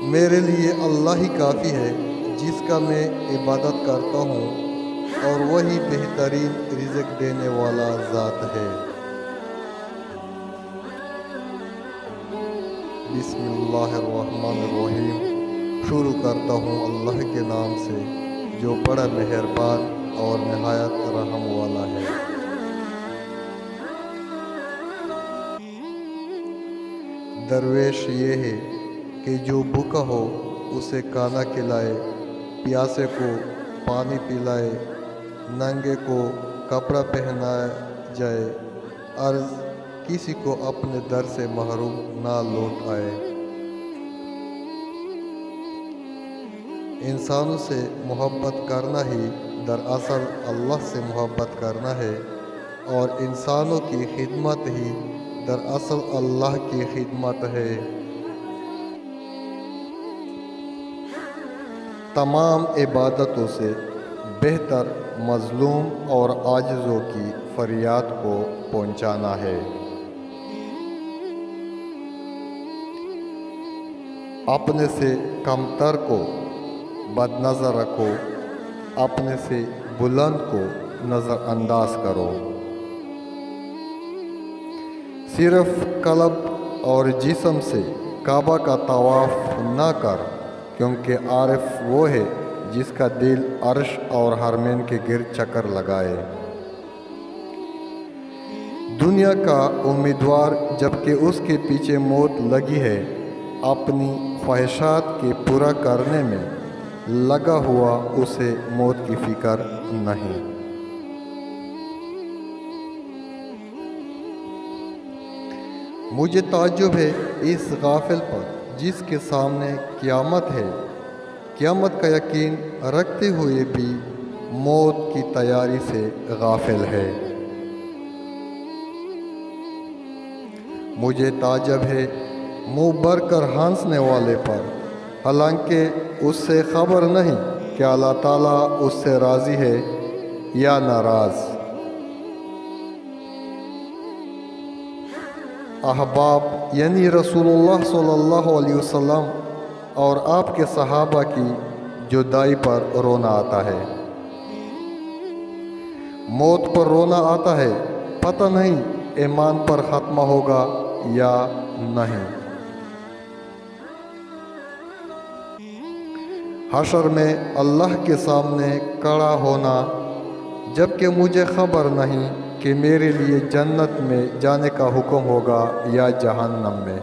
میرے لیے اللہ ہی کافی ہے جس کا میں عبادت کرتا ہوں، اور وہی بہترین رزق دینے والا ذات ہے۔ بسم اللہ الرحمن الرحیم۔ شروع کرتا ہوں اللہ کے نام سے جو بڑا مہربان اور نہایت رحم والا ہے۔ درویش یہ ہے کہ جو بھوکا ہو اسے کھانا کھلائے، پیاسے کو پانی پلائے، ننگے کو کپڑا پہنایا جائے، عرض کسی کو اپنے در سے محروم نہ لوٹ آئے۔ انسانوں سے محبت کرنا ہی دراصل اللہ سے محبت کرنا ہے، اور انسانوں کی خدمت ہی دراصل اللہ کی خدمت ہے۔ تمام عبادتوں سے بہتر مظلوم اور عاجزوں کی فریاد کو پہنچانا ہے۔ اپنے سے کمتر کو بد نظر رکھو، اپنے سے بلند کو نظر انداز کرو۔ صرف قلب اور جسم سے کعبہ کا طواف نہ کر، کیونکہ عارف وہ ہے جس کا دل عرش اور حرمین کے گرد چکر لگائے۔ دنیا کا امیدوار جبکہ اس کے پیچھے موت لگی ہے، اپنی خواہشات کے پورا کرنے میں لگا ہوا اسے موت کی فکر نہیں۔ مجھے تعجب ہے اس غافل پر جس کے سامنے قیامت ہے، قیامت کا یقین رکھتے ہوئے بھی موت کی تیاری سے غافل ہے۔ مجھے تعجب ہے منہ بھر کر ہنسنے والے پر، حالانکہ اس سے خبر نہیں کہ اللہ تعالیٰ اس سے راضی ہے یا ناراض۔ احباب یعنی رسول اللہ صلی اللہ علیہ وسلم اور آپ کے صحابہ کی جدائی پر رونا آتا ہے، موت پر رونا آتا ہے، پتہ نہیں ایمان پر ختم ہوگا یا نہیں۔ حشر میں اللہ کے سامنے کھڑا ہونا، جبکہ مجھے خبر نہیں کہ میرے لیے جنت میں جانے کا حکم ہوگا یا جہنم میں۔